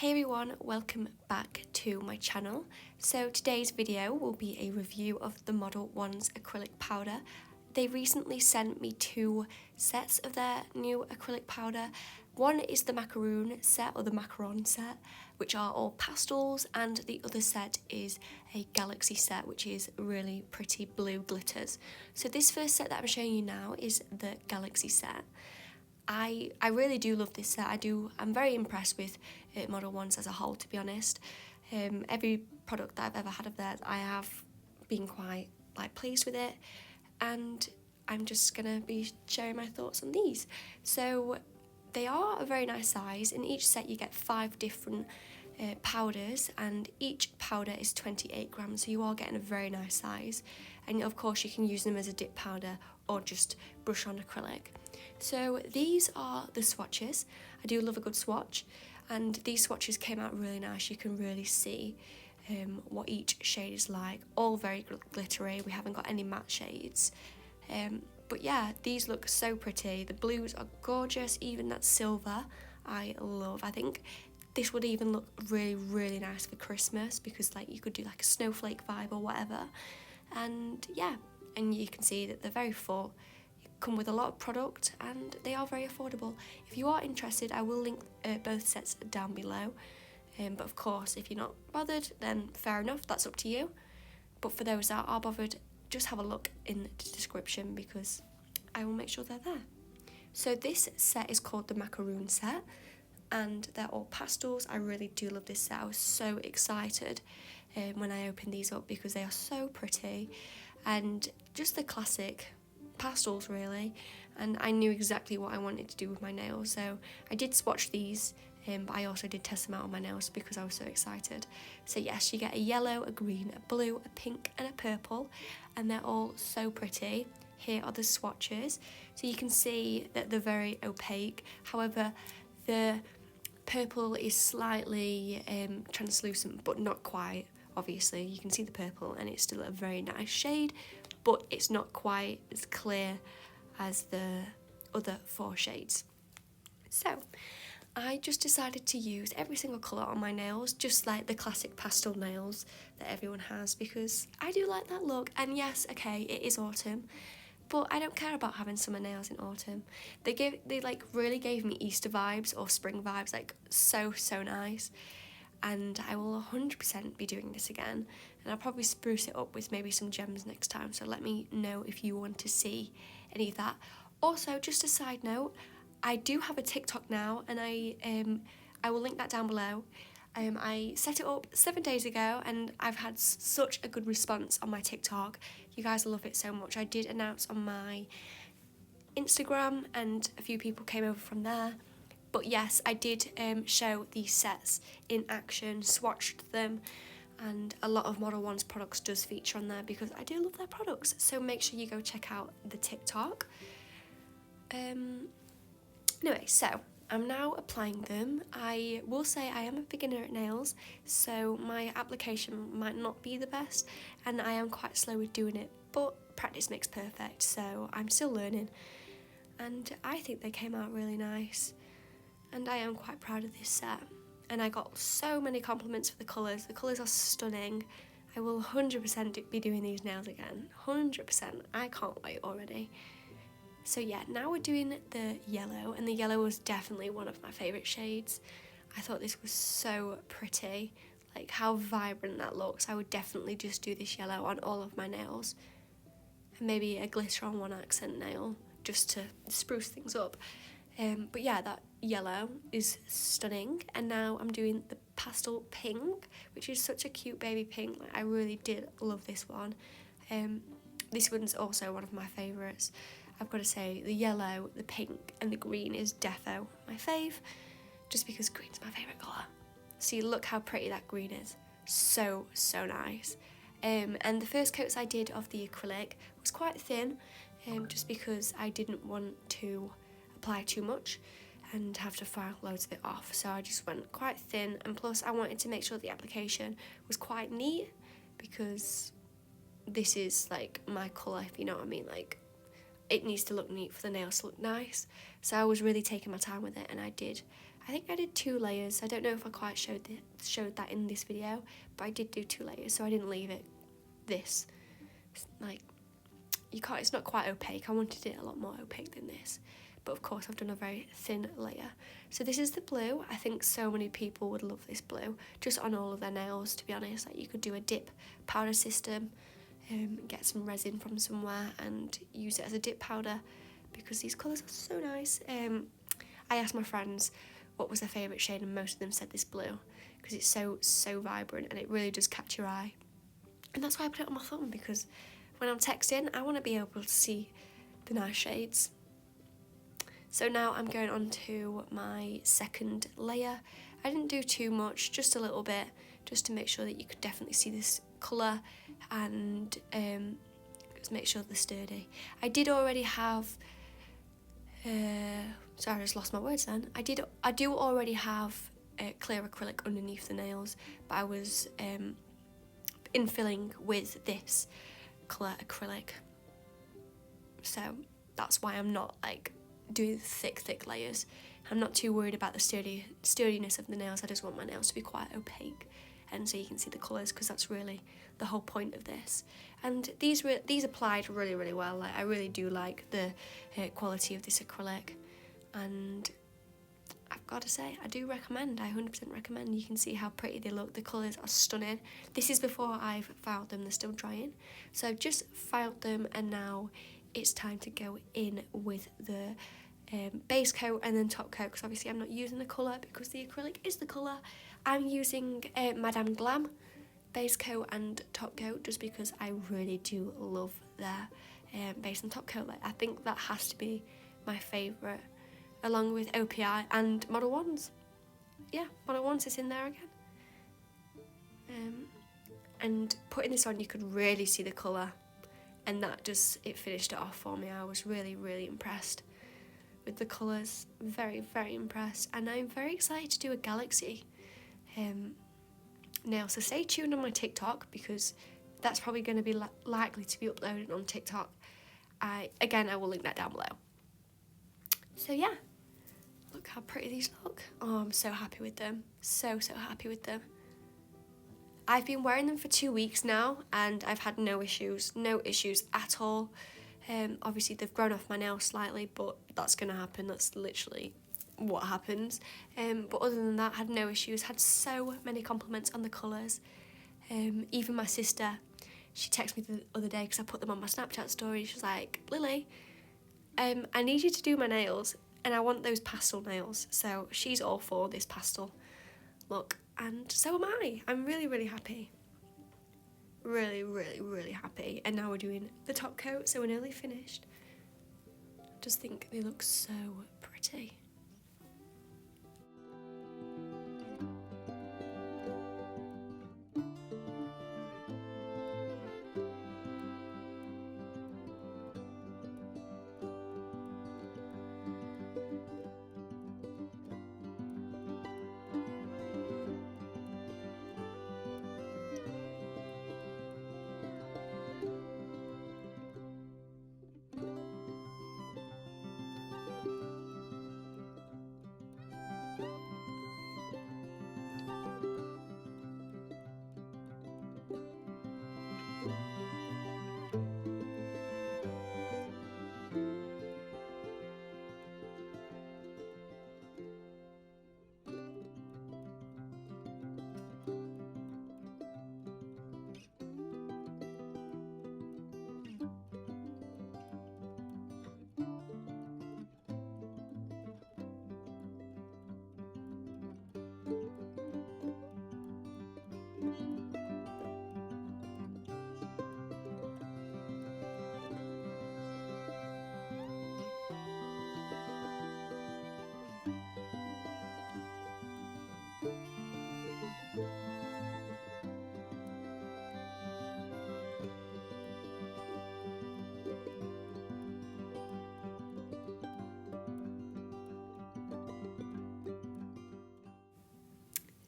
Hey everyone, welcome back to my channel. So today's video will be a review of the MODELONES acrylic powder. They recently sent me 2 sets of their new acrylic powder. One is the Macaroon Set or the Macaroon Set, which are all pastels, and the other set is a Galaxy set, which is really pretty blue glitters. So this first set that I'm showing you now is the Galaxy set. I really do love this set. I'm very impressed with MODELONES as a whole, to be honest. Every product that I've ever had of theirs, I have been quite pleased with it, and I'm just gonna be sharing my thoughts on these. So they are a very nice size. In each set you get 5 different powders, and each powder is 28 grams, so you are getting a very nice size. And of course you can use them as a dip powder or just brush on acrylic. So these are the swatches. I do love a good swatch, and these swatches came out really nice. You can really see what each shade is like, all very glittery. We haven't got any matte shades, but yeah, these look so pretty. The blues are gorgeous, even that silver I love. I think this would even look really nice for Christmas, because you could do a snowflake vibe or whatever. And yeah, and you can see that they're very full, come with a lot of product, and they are very affordable. If you are interested, I will link both sets down below, but of course if you're not bothered, then fair enough, that's up to you. But for those that are bothered, just have a look in the description, because I will make sure they're there. So this set is called the Macaroon Set, and they're all pastels. I really do love this set. I was so excited when I opened these up, because they are so pretty and just the classic pastels really. And I knew exactly what I wanted to do with my nails, so I did swatch these, but I also did test them out on my nails because I was so excited. So yes, you get a yellow, a green, a blue, a pink and a purple, and they're all so pretty. Here are the swatches, so you can see that they're very opaque. However, the purple is slightly translucent, but not quite. Obviously you can see the purple and it's still a very nice shade, but it's not quite as clear as the other 4 shades. So I just decided to use every single colour on my nails, just like the classic pastel nails that everyone has, because I do like that look. And yes, okay, it is autumn, but I don't care about having summer nails in autumn. They really gave me Easter vibes or spring vibes, so nice. And I will 100% be doing this again, and I'll probably spruce it up with maybe some gems next time, so let me know if you want to see any of that. Also, just a side note, I do have a TikTok now, and I will link that down below. I set it up 7 days ago, and I've had such a good response on my TikTok. You guys love it so much. I did announce on my Instagram, and a few people came over from there. But yes, I did show these sets in action, swatched them, and a lot of MODELONES products does feature on there, because I do love their products. So make sure you go check out the TikTok. Anyway, so I'm now applying them. I will say I am a beginner at nails, so my application might not be the best, and I am quite slow with doing it, but practice makes perfect, so I'm still learning. And I think they came out really nice, and I am quite proud of this set. And I got so many compliments for the colours. The colours are stunning. I will 100% be doing these nails again. 100%. I can't wait already. So yeah, now we're doing the yellow, and the yellow was definitely one of my favourite shades. I thought this was so pretty, how vibrant that looks. I would definitely just do this yellow on all of my nails, and maybe a glitter on one accent nail, just to spruce things up. But yeah, that yellow is stunning. And now I'm doing the Pastel Pink, which is such a cute baby pink. I really did love this one. This one's also one of my favourites. I've got to say, the yellow, the pink and the green is defo my fave, just because green's my favourite colour. See, look how pretty that green is. So nice. And the first coats I did of the acrylic was quite thin, just because I didn't want to apply too much and have to file loads of it off, so I just went quite thin. And plus I wanted to make sure the application was quite neat, because this is my colour, if you know what I mean. It needs to look neat for the nails to look nice, so I was really taking my time with it, and I I think I did 2 layers. I don't know if I quite showed that in this video, but I did do 2 layers, so I didn't leave it this. Like, you can't, it's not quite opaque. I wanted it a lot more opaque than this. But of course I've done a very thin layer. So this is the blue. I think so many people would love this blue, just on all of their nails, to be honest. Like, you could do a dip powder system, get some resin from somewhere and use it as a dip powder, because these colours are so nice. I asked my friends what was their favourite shade, and most of them said this blue, because it's so vibrant and it really does catch your eye. And that's why I put it on my thumb, because when I'm texting, I want to be able to see the nice shades. So now I'm going on to my second layer. I didn't do too much, just a little bit, just to make sure that you could definitely see this colour, and just make sure they're sturdy. I did already have, sorry, I just lost my words then. I do already have clear acrylic underneath the nails, but I was infilling with this clear acrylic. So that's why I'm not like doing thick layers. I'm not too worried about the sturdiness of the nails. I just want my nails to be quite opaque, and so you can see the colours, because that's really the whole point of this. And these applied really well. Like, I really do like the quality of this acrylic, and I've got to say, I do recommend. I 100% recommend. You can see how pretty they look. The colours are stunning. This is before I've filed them. They're still drying. So I've just filed them, and now it's time to go in with the base coat and then top coat, because obviously I'm not using the colour, because the acrylic is the colour. I'm using Madame Glam base coat and top coat, just because I really do love their base and top coat. Like, I think that has to be my favourite, along with OPI and MODELONES. Yeah, MODELONES is in there again. And putting this on, you could really see the colour, and that just, it finished it off for me. I was really impressed with the colours, very impressed, and I'm very excited to do a Galaxy nail. So stay tuned on my TikTok, because that's probably going to be likely to be uploaded on TikTok. I will link that down below. So yeah, look how pretty these look. Oh, I'm so happy with them. So happy with them. I've been wearing them for 2 weeks now, and I've had no issues at all. Obviously they've grown off my nail slightly, but that's going to happen. That's literally what happens. But other than that, had no issues. Had so many compliments on the colours. Even my sister, she texted me the other day, because I put them on my Snapchat story. She was like, Lily, I need you to do my nails, and I want those pastel nails. So she's all for this pastel look, and so am I. I'm really happy. Really happy. And now we're doing the top coat, so we're nearly finished. I just think they look so pretty.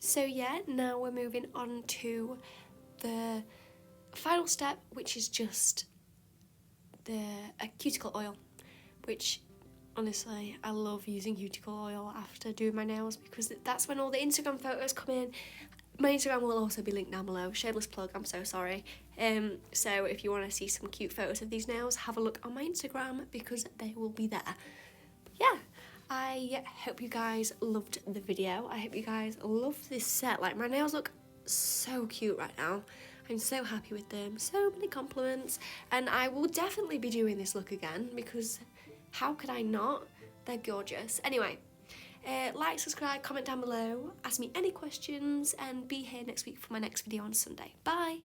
So yeah, now we're moving on to the final step, which is just a cuticle oil, which Honestly, I love using cuticle oil after doing my nails because that's when all the Instagram photos come in. My Instagram will also be linked down below. Shameless plug, I'm so sorry. So if you want to see some cute photos of these nails, have a look on my Instagram because they will be there. But yeah, I hope you guys loved the video. I hope you guys loved this set. Like, my nails look so cute right now. I'm so happy with them. So many compliments. And I will definitely be doing this look again because how could I not? They're gorgeous. Anyway, like, subscribe, comment down below, ask me any questions, and be here next week for my next video on Sunday. Bye!